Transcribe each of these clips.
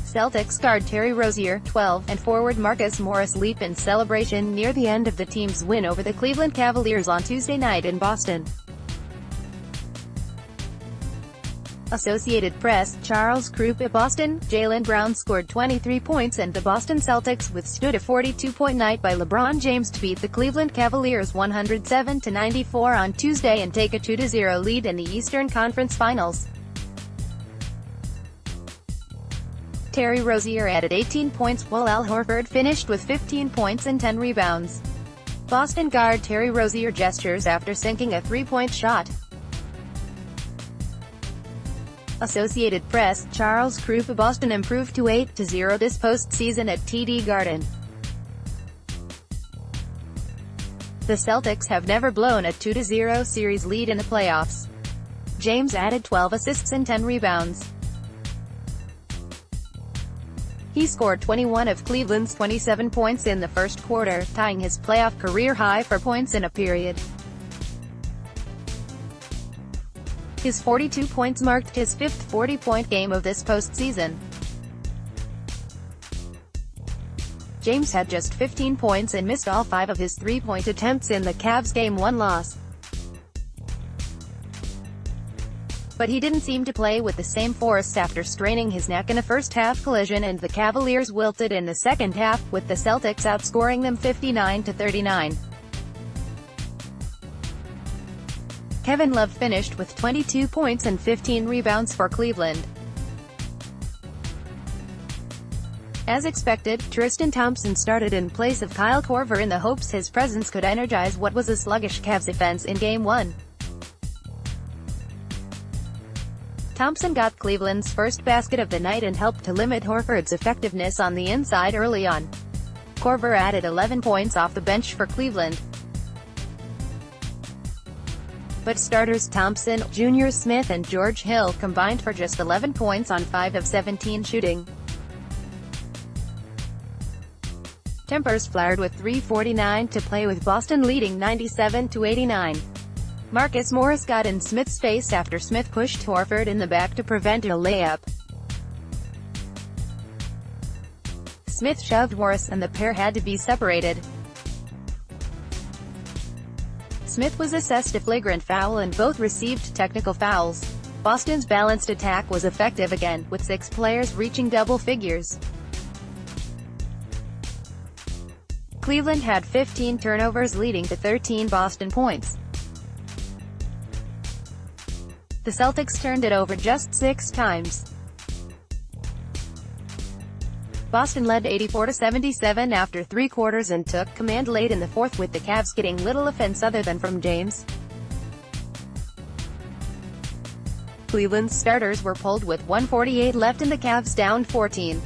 Celtics guard Terry Rozier, 12, and forward Marcus Morris leap in celebration near the end of the team's win over the Cleveland Cavaliers on Tuesday night in Boston. Associated Press, Charles Krupa BOSTON, Jaylen Brown scored 23 points and the Boston Celtics withstood a 42-point night by LeBron James to beat the Cleveland Cavaliers 107-94 on Tuesday and take a 2-0 lead in the Eastern Conference Finals. Terry Rozier added 18 points, while Horford finished with 15 points and 10 rebounds. Boston guard Terry Rozier gestures after sinking a three-point shot. Associated Press, Charles Krupa BOSTON improved to 8-0 this postseason at TD Garden. The Celtics have never blown a 2-0 series lead in the playoffs. James added 12 assists and 10 rebounds. He scored 21 of Cleveland's 27 points in the first quarter, tying his playoff career high for points in a period. His 42 points marked his fifth 40-point game of this postseason. James had just 15 points and missed all 5 of his three-point attempts in the Cavs' Game 1 loss. But he didn't seem to play with the same force after straining his neck in a first-half collision, and the Cavaliers wilted in the second half, with the Celtics outscoring them 59-39. Kevin Love finished with 22 points and 15 rebounds for Cleveland. As expected, Tristan Thompson started in place of Kyle Korver in the hopes his presence could energize what was a sluggish Cavs defense in Game 1. Thompson got Cleveland's first basket of the night and helped to limit Horford's effectiveness on the inside early on. Korver added 11 points off the bench for Cleveland. But starters Thompson, Jr., Smith and George Hill combined for just 11 points on 5 of 17 shooting. Tempers flared with 3:49 to play with Boston leading 97-89. Marcus Morris got in Smith's face after Smith pushed Horford in the back to prevent a layup. Smith shoved Morris and the pair had to be separated. Smith was assessed a flagrant foul and both received technical fouls. Boston's balanced attack was effective again, with 6 players reaching double figures. Cleveland had 15 turnovers leading to 13 Boston points. The Celtics turned it over just 6 times. Boston led 84-77 after 3 quarters and took command late in the fourth, with the Cavs getting little offense other than from James. Cleveland's starters were pulled with 1:48 left and the Cavs down 14.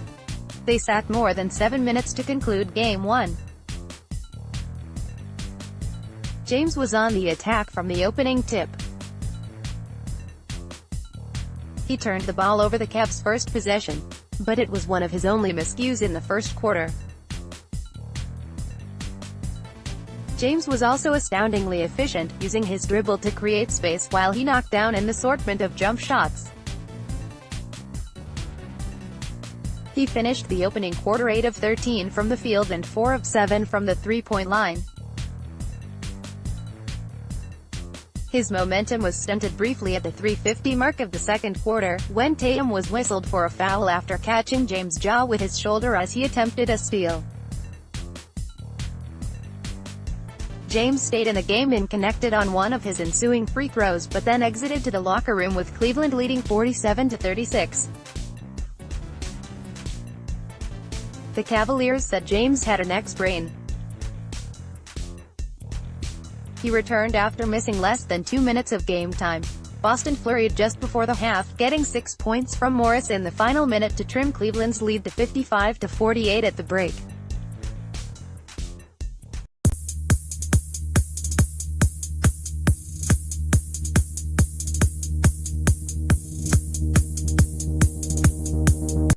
They sat more than 7 minutes to conclude Game 1. James was on the attack from the opening tip. He turned the ball over the Cavs' first possession, but it was one of his only miscues in the first quarter. James was also astoundingly efficient, using his dribble to create space while he knocked down an assortment of jump shots. He finished the opening quarter 8 of 13 from the field and 4 of 7 from the three-point line. His momentum was stunted briefly at the 3:50 mark of the second quarter, when Tatum was whistled for a foul after catching James' jaw with his shoulder as he attempted a steal. James stayed in the game and connected on one of his ensuing free throws, but then exited to the locker room with Cleveland leading 47-36. The Cavaliers said James had a neck sprain. He returned after missing less than 2 minutes of game time. Boston flurried just before the half, getting 6 points from Morris in the final minute to trim Cleveland's lead to 55-48 at the break.